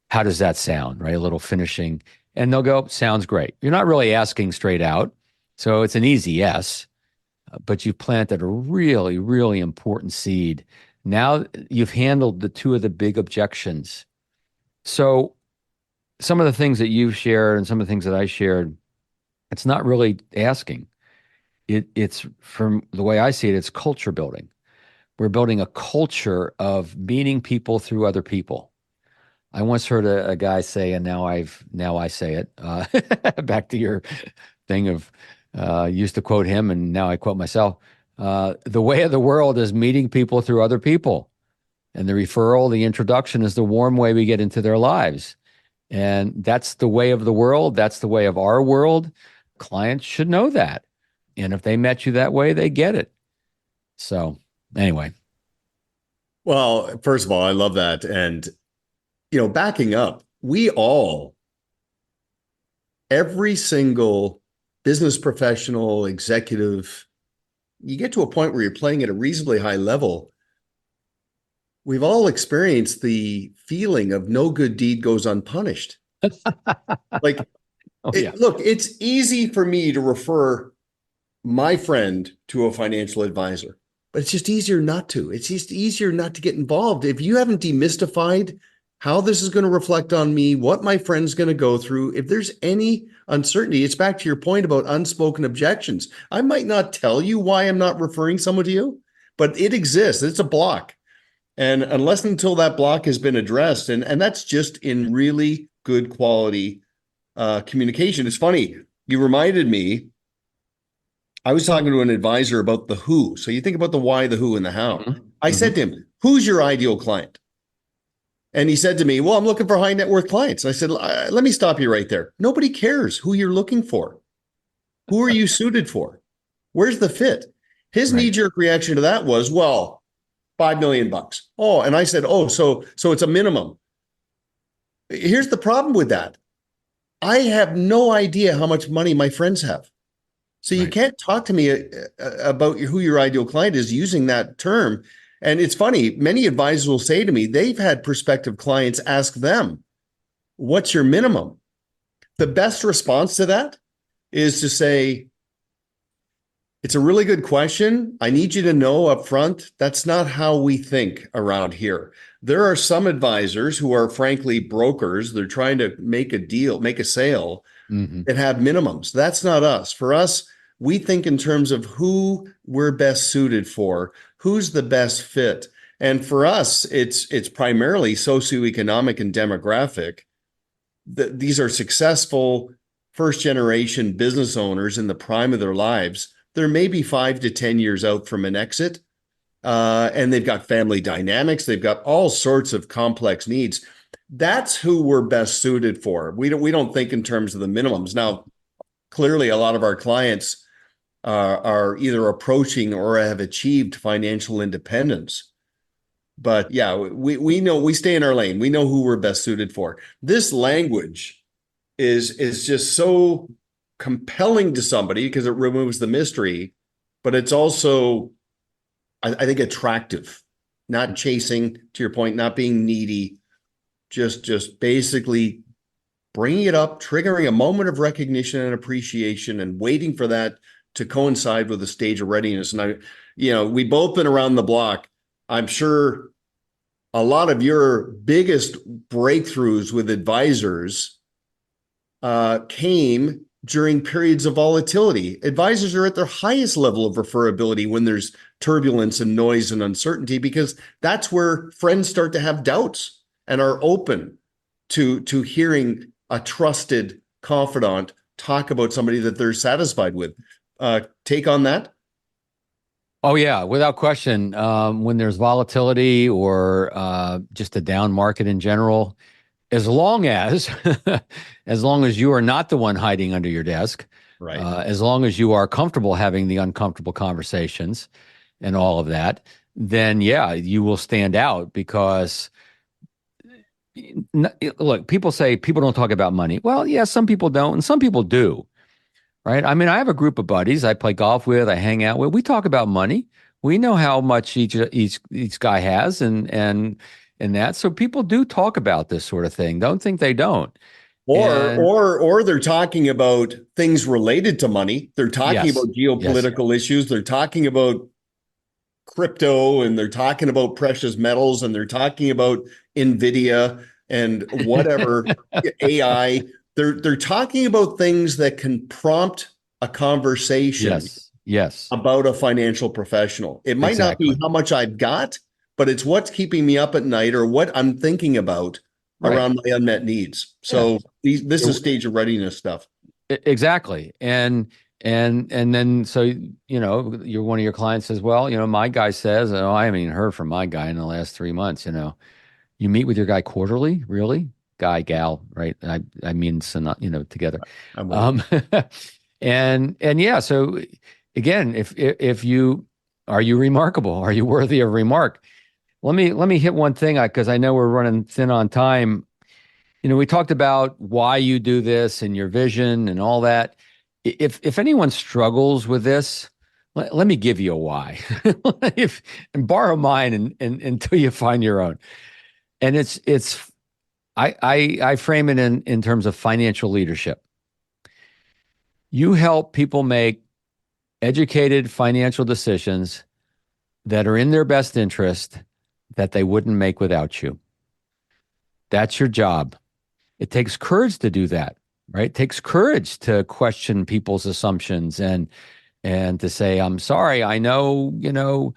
How does that sound, right? A little finishing. And they'll go, sounds great. You're not really asking straight out. So it's an easy yes, but you've planted a really, really important seed. Now you've handled the two of the big objections. So some of the things that you've shared and some of the things that I shared, it's not really asking. It's from the way I see it, it's culture building. We're building a culture of meeting people through other people. I once heard a guy say, and now I say it, back to your thing of, used to quote him and now I quote myself, the way of the world is meeting people through other people. And the referral, the introduction is the warm way we get into their lives. And that's the way of the world. That's the way of our world. Clients should know that. And if they met you that way, they get it. So anyway. Well, first of all, I love that. And, backing up, every single business professional, executive, you get to a point where you're playing at a reasonably high level. We've all experienced the feeling of no good deed goes unpunished. Look, it's easy for me to refer my friend to a financial advisor, but it's just easier not to. It's just easier not to get involved. If you haven't demystified how this is going to reflect on me, what my friend's going to go through, if there's any uncertainty, it's back to your point about unspoken objections. I might not tell you why I'm not referring someone to you, but it exists. It's a block. And unless until that block has been addressed, and that's just in really good quality communication. It's funny, you reminded me, I was talking to an advisor about the who. So you think about the why, the who, and the how. Mm-hmm. I said to him, who's your ideal client? And he said to me, well, I'm looking for high net worth clients. And I said, let me stop you right there. Nobody cares who you're looking for. Who are you suited for? Where's the fit? His knee-jerk reaction to that was, well, $5 million. Oh, and I said, so it's a minimum. Here's the problem with that. I have no idea how much money my friends have. So you can't talk to me about who your ideal client is using that term. And it's funny, many advisors will say to me, they've had prospective clients ask them, what's your minimum? The best response to that is to say, it's a really good question. I need you to know up front, that's not how we think around here. There are some advisors who are frankly brokers. They're trying to make a deal, make a sale that have minimums. That's not us. For us, we think in terms of who we're best suited for, who's the best fit. And for us, it's primarily socioeconomic and demographic. These are successful first-generation business owners in the prime of their lives. They're maybe 5 to 10 years out from an exit, and they've got family dynamics. They've got all sorts of complex needs. That's who we're best suited for. We don't think in terms of the minimums. Now, clearly, a lot of our clients are either approaching or have achieved financial independence. But yeah, we know, we stay in our lane. We know who we're best suited for. This language is just so compelling to somebody because it removes the mystery, but it's also, I think, attractive. Not chasing, to your point, not being needy, just basically bringing it up, triggering a moment of recognition and appreciation, and waiting for that to coincide with a stage of readiness. And we've both been around the block. I'm sure a lot of your biggest breakthroughs with advisors came during periods of volatility. Advisors are at their highest level of referability when there's turbulence and noise and uncertainty, because that's where friends start to have doubts and are open to hearing a trusted confidant talk about somebody that they're satisfied with. Take on that? Oh, yeah, without question. When there's volatility or just a down market in general, as long as you are not the one hiding under your desk, right? As long as you are comfortable having the uncomfortable conversations and all of that, then yeah, you will stand out, because Look, people say people don't talk about money. Well, yeah, some people don't, and some people do, right? I mean, I have a group of buddies I play golf with, I hang out with. We talk about money. We know how much each guy has, and that. So people do talk about this sort of thing. Don't think they don't. And Or they're talking about things related to money. They're talking yes, about yes, geopolitical issues. They're talking about crypto, and they're talking about precious metals, and they're talking about Nvidia and whatever AI. They're talking about things that can prompt a conversation yes, yes, about a financial professional. It might not be exactly. how much I've got, but it's what's keeping me up at night or what I'm thinking about Right. around my unmet needs. Yeah. So this is stage of readiness stuff. Exactly. And then so you're one of your clients says, well, my guy says, oh, I haven't even heard from my guy in the last 3 months. You meet with your guy quarterly, really? Guy, gal, right? I mean, so not, together. I'm with you. Um, and yeah, so again, if you are you remarkable? Are you worthy of remark? Let me hit one thing because I know we're running thin on time. We talked about why you do this and your vision and all that. If anyone struggles with this, let me give you a why. And borrow mine until you find your own. And I frame it in terms of financial leadership. You help people make educated financial decisions that are in their best interest that they wouldn't make without you. That's your job. It takes courage to do that, right? It takes courage to question people's assumptions and to say, I'm sorry, I know,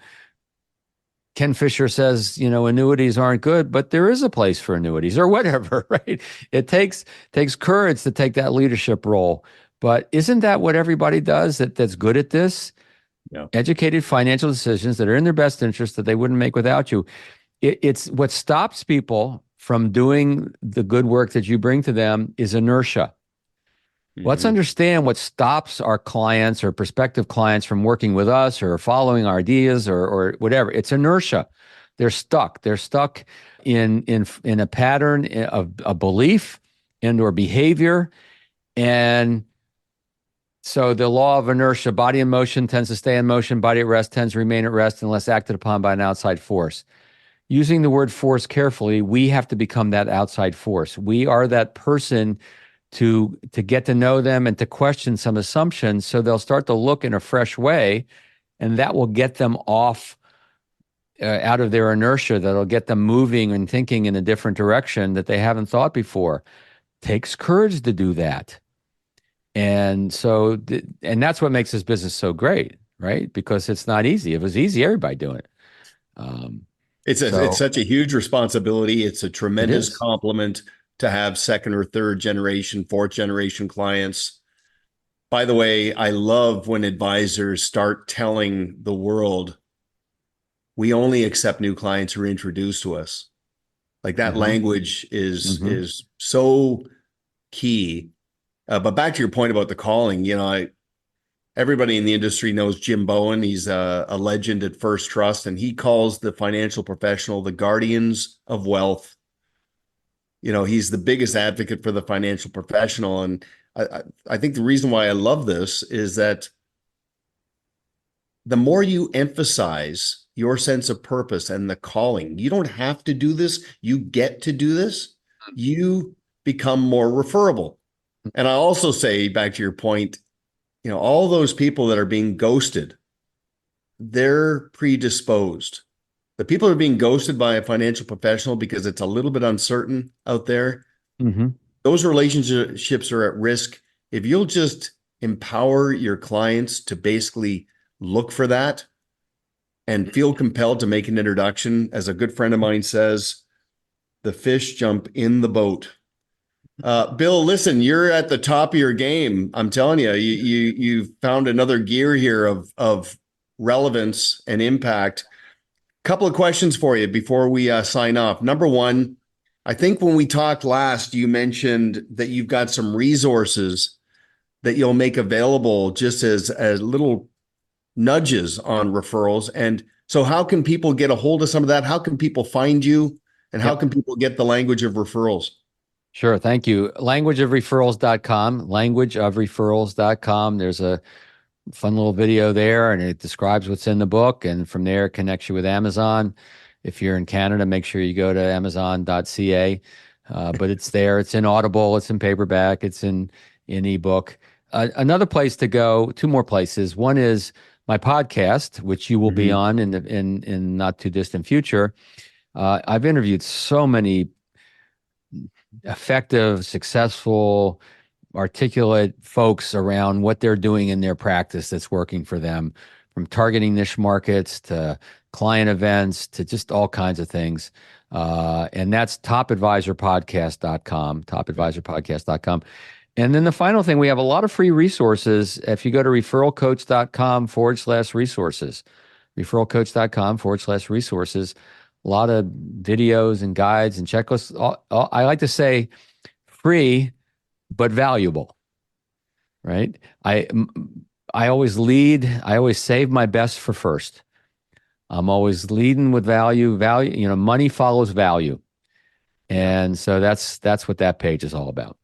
Ken Fisher says, annuities aren't good, but there is a place for annuities or whatever, right? It takes courage to take that leadership role. But isn't that what everybody does that's good at this? Yeah. Educated financial decisions that are in their best interest that they wouldn't make without you. It's what stops people from doing the good work that you bring to them is inertia. Let's Mm-hmm. understand what stops our clients or prospective clients from working with us or following our ideas or whatever. It's inertia. They're stuck. They're stuck in a pattern of a belief and or behavior. And so the law of inertia, body in motion tends to stay in motion, body at rest tends to remain at rest unless acted upon by an outside force. Using the word force carefully, we have to become that outside force. We are that person to get to know them and to question some assumptions so they'll start to look in a fresh way, and that will get them off out of their inertia. That'll get them moving and thinking in a different direction that they haven't thought before. Takes courage to do that. And so and that's what makes this business so great, right? Because it's not easy. If it was easy, everybody doing it. It's So such a huge responsibility. It's a it tremendous is. compliment to have second or third generation, fourth generation clients. By the way, I love when advisors start telling the world we only accept new clients who are introduced to us. Like that Mm-hmm. language Mm-hmm. is so key. But back to your point about the calling, everybody in the industry knows Jim Bowen. He's a legend at First Trust, and he calls the financial professional the guardians of wealth. He's the biggest advocate for the financial professional. And I think the reason why I love this is that the more you emphasize your sense of purpose and the calling, you don't have to do this. You get to do this. You become more referable. And I also say, back to your point, all those people that are being ghosted, they're predisposed. The people that are being ghosted by a financial professional because it's a little bit uncertain out there, Mm-hmm. those relationships are at risk. If you'll just empower your clients to basically look for that and feel compelled to make an introduction, as a good friend of mine says, the fish jump in the boat. Bill, listen, you're at the top of your game. I'm telling you, you found another gear here of relevance and impact. Couple of questions for you before we sign off. Number one, I think when we talked last, you mentioned that you've got some resources that you'll make available just as little nudges on referrals. And so how can people get a hold of some of that? How can people find you? And how can people get the language of referrals? Sure. Thank you. Languageofreferrals.com, languageofreferrals.com. There's a fun little video there, and it describes what's in the book. And from there, it connects you with Amazon. If you're in Canada, make sure you go to amazon.ca. But it's there. It's in Audible. It's in paperback. It's in ebook. Another place to go, two more places. One is my podcast, which you will be on in not too distant future. I've interviewed so many effective, successful, articulate folks around what they're doing in their practice that's working for them, from targeting niche markets to client events to just all kinds of things. And that's topadvisorpodcast.com, topadvisorpodcast.com. And then the final thing, we have a lot of free resources. If you go to referralcoach.com/resources, referralcoach.com/resources, a lot of videos and guides and checklists. I like to say free, but valuable, right? I always lead. I always save my best for first. I'm always leading with value. Money follows value. And so that's what that page is all about.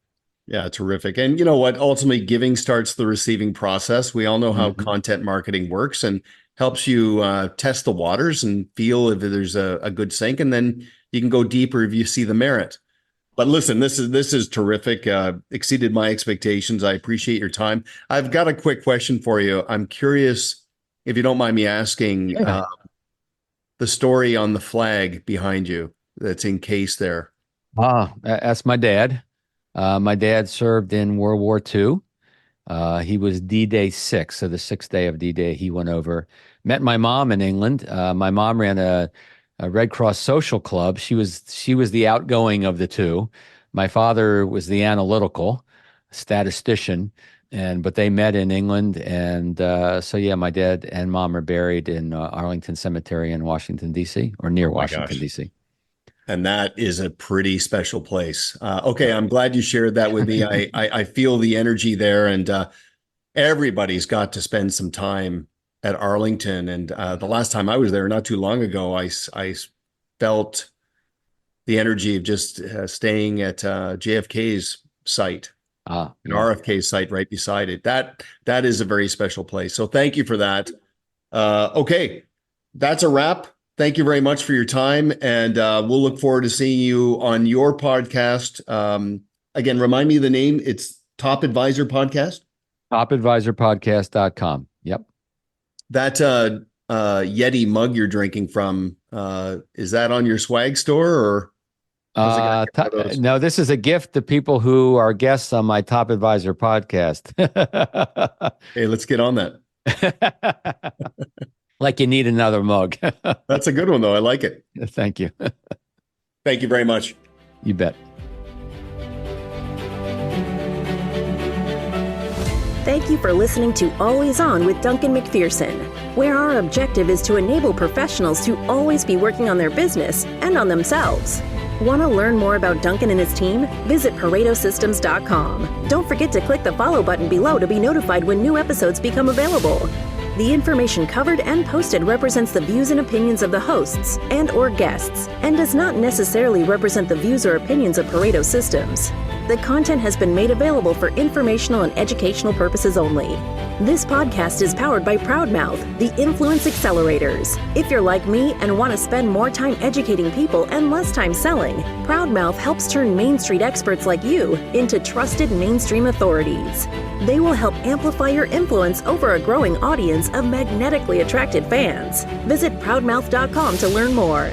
Yeah, terrific. And you know what? Ultimately, giving starts the receiving process. We all know how content marketing works and helps you test the waters and feel if there's a good sync, and then you can go deeper if you see the merit. But listen, this is terrific. Exceeded my expectations. I appreciate your time. I've got a quick question for you. I'm curious, if you don't mind me asking, the story on the flag behind you that's encased there. That's my dad. My dad served in World War II. He was D-Day 6, so the 6th day of D-Day he went over. Met my mom in England. My mom ran a Red Cross social club. She was the outgoing of the two. My father was the analytical statistician, but they met in England. And so yeah, my dad and mom are buried in Arlington Cemetery in Washington, D.C., or near Washington, D.C. And that is a pretty special place. Okay, I'm glad you shared that with me. I feel the energy there, and everybody's got to spend some time at Arlington. And the last time I was there, not too long ago, I felt the energy of just staying at JFK's site, an RFK site right beside it. That is a very special place. So thank you for that. Okay, that's a wrap. Thank you very much for your time, and we'll look forward to seeing you on your podcast. Again, remind me the name. It's Top Advisor Podcast? Topadvisorpodcast.com. Yep. That Yeti mug you're drinking from, is that on your swag store, or? No, this is a gift to people who are guests on my Top Advisor podcast. Hey, let's get on that. Like you need another mug. That's a good one, though. I like it. Thank you. Thank you very much. You bet. Thank you for listening to Always On with Duncan MacPherson, where our objective is to enable professionals to always be working on their business and on themselves. Want to learn more about Duncan and his team? Visit ParetoSystems.com. Don't forget to click the follow button below to be notified when new episodes become available. The information covered and posted represents the views and opinions of the hosts and/or guests and does not necessarily represent the views or opinions of Pareto Systems. The content has been made available for informational and educational purposes only. This podcast is powered by Proudmouth, the Influence Accelerators. If you're like me and want to spend more time educating people and less time selling, Proudmouth helps turn Main Street experts like you into trusted mainstream authorities. They will help amplify your influence over a growing audience of magnetically attracted fans. Visit proudmouth.com to learn more.